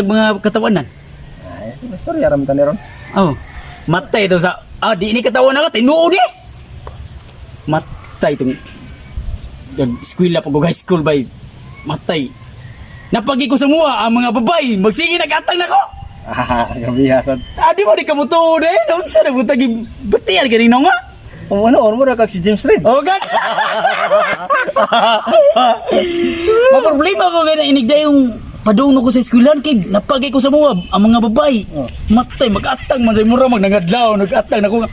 mga katawanan. Ay, story aram taneron. Oh. Matay daw sa di ini katawan na ka tinuod eh. Matay tong eskwela pag high school bay. Matay. Napagi ko sa mua ang mga babay magsige nagatang nako. Gabi hasad. Di mo di kamutuod eh. Unsa na butagi batian ganing nga? Ano ra kag si James Reid? Oh god. Problema ko gana inigday yung padungno ko sa eskwelahan kay napagay ko sa mga ang mga babay. Matay mag-atang man sa mura magnangadlaw nag-atang nako.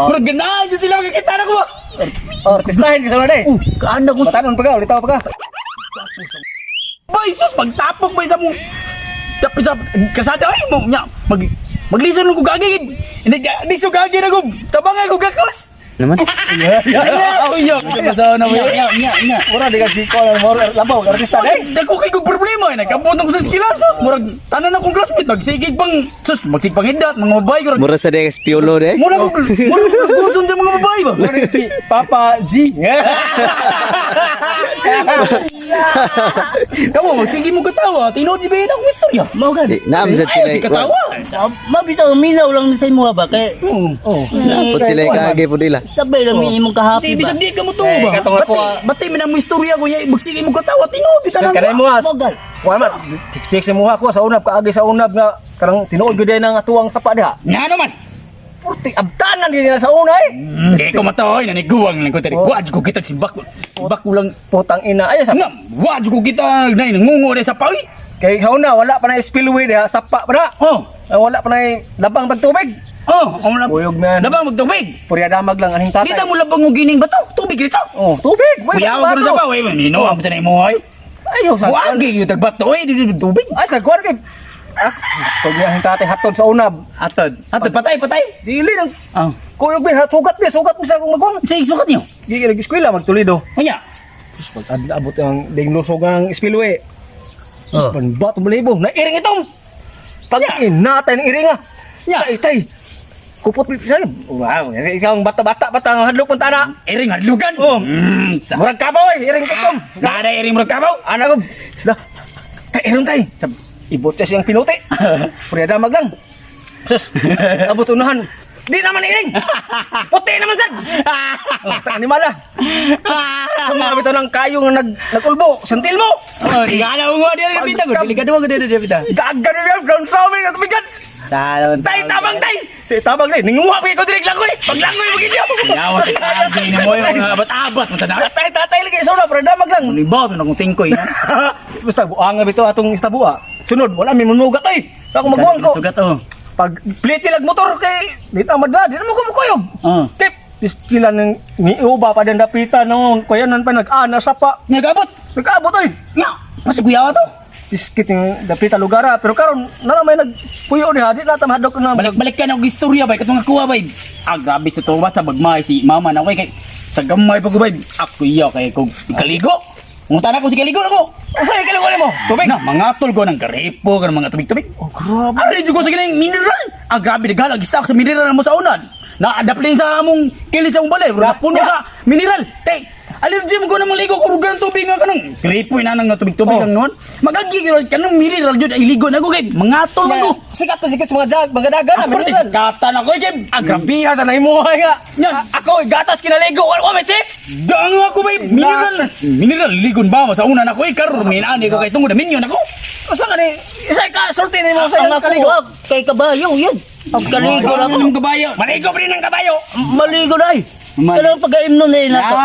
Murag ganahan dyan sila makikita na ko. Artistahin ka sa day. Kaanda ko Matanon pa ka, ulitaw pa ka. Bay sus magtapok bay sa mo. Tapos sa kasada ay mo nya maglison ko gagi. Hindi so gagi na ko. Tabang ko gakos. Naman? Uyok. Basta na mo nya. Mura di ka si ko labaw artista day. Dako kay ko problema nagkabutong ko sa eskwelahan sus murag tanan akong classmate magsigig pang sus magsig pangidat mga babay ko. Mura sa dex piolo de. Mura ko gusto sa mga babay ba? Mura si Papa G. Kamu magsige mo katawa tinod di ba yun ang istorya? Mao gan. Naam sa Ay, sila. katawa. Mabitaw minaw lang sa imo ba kay Napot sila kage po nila. sabay lang mi imong kahapi Di ba. bisag di ka mo tuwa ba? katong ako, Batay man ang istorya ko yay magsige mo katawa tinod di tanan. Kanay mo as. Mao gan. Kuha man. Tik sa muha ko sa unab kaagi sa unab nga karang tinuod gyud nang atuang tapa diha. Nga naman. Purti abtanan di na sa unay. Di ko matoy naniguang lang ko tari. Wad ko kita simbak. Simbak ko lang. Putang ina ayo sa Nga, wad ko kita nay nangungo na sa pawi. kay hauna wala pa na spillway diha sapa pa na. Oh. Wala pa na labang tag tubig. Oh, ang lab. Buyog na. Labang magtubig. Purya damag lang aning tatay. Kita mo labang mo gining bato. Tubig dito. Oh, tubig. Kuya ko sa pawi. Nino am sa mo ay. Ayo sa. Wag yung tagbato eh di tubig. Ay sa kuwan kay. Pag aning tatay hatod sa unab. Atod. Atod patay. Dili nang Oh. kuyog bi sugat mi sa akong magkon. Sa isukat niyo. Di nag eskwela magtulido. Kanya. Pag abot ang dinglusog ang spillway. Oh. Bato balibo na iring itong. Pag inatay ng iring ah. Ya. Tay. Kupot mi sa. Wow, ikaw ang bata-bata batang hadlok punta na. Iring hadlugan. Oh. Sa Murag kabaw iring itong. Nada iring mo kabaw. Anak ko. Dah. Tay iron tay. Sa ibot siya siyang pinuti. Purya damag lang. Sus. Abot unahan. Di naman iring. Puti naman sad. Animal ah. Sumabit ng kayong nagulbo. Sentil mo. Oh, tingala mo dia rin pita ko. Delikado ko dia pita. Dagan na ground sawi na tumigan. Salon. Tay tabang tay. Si tabang tay. Ninguha pa ko direk langoy. Paglangoy mo gid ako. Yawa sa kagi ni mo yung abat-abat mo sa na. Tatay lagi sa una para damag lang. Libaw na kung tingkoy. Basta buang bito atong istabua. Sunod wala mi munugat ay. Sa ako magbuang ko. Sugat oh. Pag pliti lag motor kay di na madla, di na mo kumukuyog. Tip, pistilan ng niuba pa din dapitan noon. Kuya nan pa nag-ana sa pa. Nagabot. Nag-abot oy. Nya. Mas kuyawa to. Piskit yung dapita lugar pero karon na may nagpuyo diha di na tamhadok na. Balik ka na og istorya bay katong kuha bay. Grabe sa tuwa sa bagmay si mama na kay sa gamay pa ko bay. Ako iya kay ko kaligo. Ngutana ko si kaligo nako. Asa kaligo mo? Tubig na mangatol ko ng garepo kan mga tubig-tubig. Oh, grabe. Ari ko sa gining mineral. Grabe nagalag stock sa mineral mo sa unan. Na-adapt din sa among kilit sa among balay. Puno sa mineral. Tay, allergy mo ko na maligo ko rugan tubig nga kanong. Gripo ina nang tubig-tubig lang noon. Magagi kanong mineral jud ay ligo na ko kay mangatol man ko. Sikat pa sikat mga dagan na Ako ti mineral. kata na ko kay. Grabe ha na imo nga. Yan. Ako gatas kinaligo wa may check. Dang ako bay mineral. Mineral ligon ba mo sa una na ko karon minani ko kay tungod na minyon ako. Asa ka ni? Isa ka sulti ni mo sa Ang kaligo. ako kay kabayo yun. Pagkaligo na ako. ng kabayo. Maligo pa rin ng kabayo. Maligo na ay. Kailangan pag-aimnon na yun nato.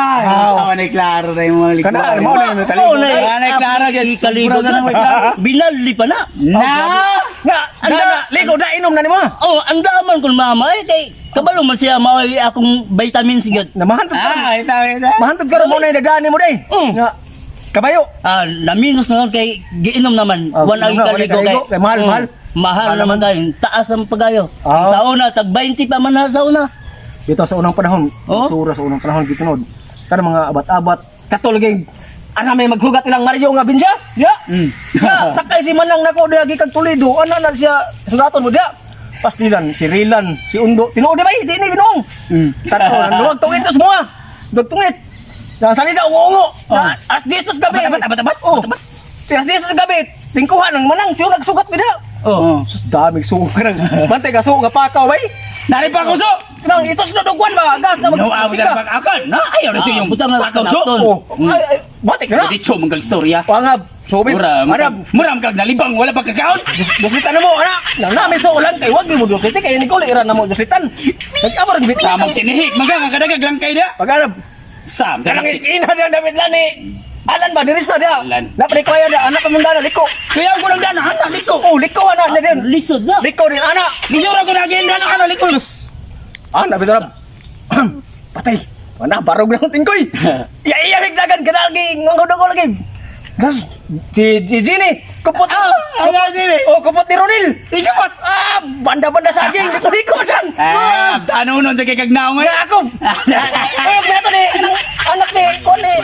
Tawa na klaro na yung mga Kana mo na kaligo. Oo na eh. Wala na klaro gyud. Kaligo Sobra ka na may klaro. na. Binali pa na. Nga, anda ligo da inom na nimo. Oh, ang daman kung mama eh kay kabalo man siya mao akong vitamins gyud. Namahantod ka. Ita. Mahantod ka mo na idadaan nimo day. Nga kabayo. Naminos na lang kay giinom naman. Wala ang kaligo kay. Mahal. Mahal naman tayo. Taas ang pagayo. Ah. Sa una, tag 20 pa man na sa una. Dito sa unang panahon, Oh? sura sa unang panahon gitunod. Kana mga abat-abat katulog ana may maghugat ilang Mario nga binsya. Ya. Ya, sakay si Manang nako diha gikan Toledo. Ana na siya sugaton mo diha. Pastilan, si Rilan, si Undo. Tinuod di ba? Di ni binong. Tatlo, nanduwag tungit to semua. Tungit. Nang salida ungo. As distas gabi. Abat. Oh. Alas distas gabi. Tingkuhan ng Manang siya nagsugat bida. Oh, sus daming suko ka nang. Bantay ka suko nga pakaw bay. Nari pa ako so. Nang ito sinodogwan ba? Gas na No, ako magsika. na akan. Na, ayaw na siya yung Butang na pakaw so. ton. Oh, ay, batik na. Diretso mong istorya. Pangab, sobi. Muram kag nalibang, wala pa kakaon. Doslitan na mo, anak. Nang namin sa ulan kay wag mo doslitan kay Nicole iran na mo doslitan. Nag-amar gibit Samang tinihik, maga nga kadagag lang kayo dia. Pagana Sam, kanang ina dia David Lani. Alan ba diri sa dia? Alan. Naprikuya dia anak pamundana liko. kaya ko lang dana, anak liko. Oh, liko anak na din. Lisod na. Liko din anak. Lisura ko na agenda na ano liko. Anak bitar. Patay. Mana barog na tingkoy. Iya higdagan kadal gi ngudog lagi. Das di ni kupot. Ayaw sini. Oh, kupot ni Ronil. Ikapot. Banda-banda saging liko dan. Ano nun sa kikagnaw ngayon? Ya aku. Beto ni anak ni kon ni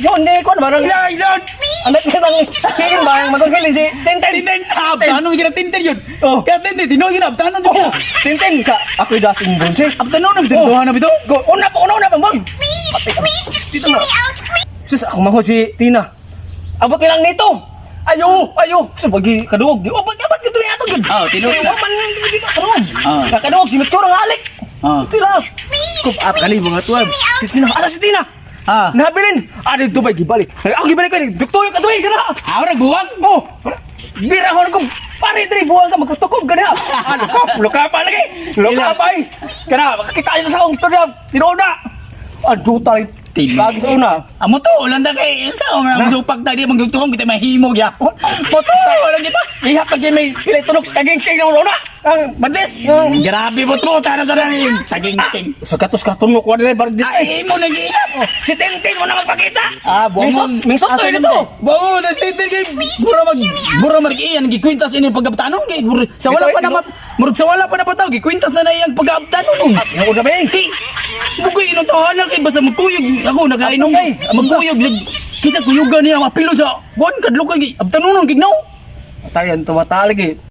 John ni kon barang. Ya, Ison. Anak ni nang siling ba yang magkilin si Tintin. Tintin, abtanong kira tintin yun. Oh. Kaya tintin, tinong kira abtanong Oh, yun. Tintin ka. Ako dasing bun si. Abtanong nang tintuhan na bito. Go, una pa bang. Dito na. Sus, ako maho si Tina. Abot mi lang nito. Ayo. Sabagi kadugog. Oh, ba't dito ni ato gid? Oh, tinuod na. Man di ba kadugog. Ah. Kadugog si Mitchoro ng alik. Ah. Tila. Kup up kali mga tuwab. Si Tina, si Tina. Ah. Nabilin. Adi to ba gibalik. Ako gibalik ko ni. Duktoy ka tuig kana. Ako nagbuwang. Oh. Bira ko ko. Pare diri buwan ka magtukob gana. Ano ka? Luka pa lagi. Luka pa. Kana makakita niyo sa akong istorya. Tinoda. Adu tal. Lagi sa una. Amo to, ulan na kay sa mga supak tadi magtutong kita mahimog yapon. Moto, ulan kita. Iha pa gyud may pilay tunok sa kaging king ng una. Ang badis. Grabe mo to, sana sa rin. Saging king. Sa katos ka tunok wa dire bar Ay, mo nag-iap. Si Tintin mo na magpakita. buwang Mingsot to dito. Bawo, na tintin kay mura mag-iyan gikwintas ini pagabtanon kay sa wala pa naman. Murag sa wala pa na pataw gikwintas na iyang pagabtanon. Yung una ba yun? Bugoy inong tahanan kay basta magkuyog ako nagainom kay magkuyog kisa kuyugan niya mapilo sa buwan kadlo kay abtanon gignaw. Tayan tumatali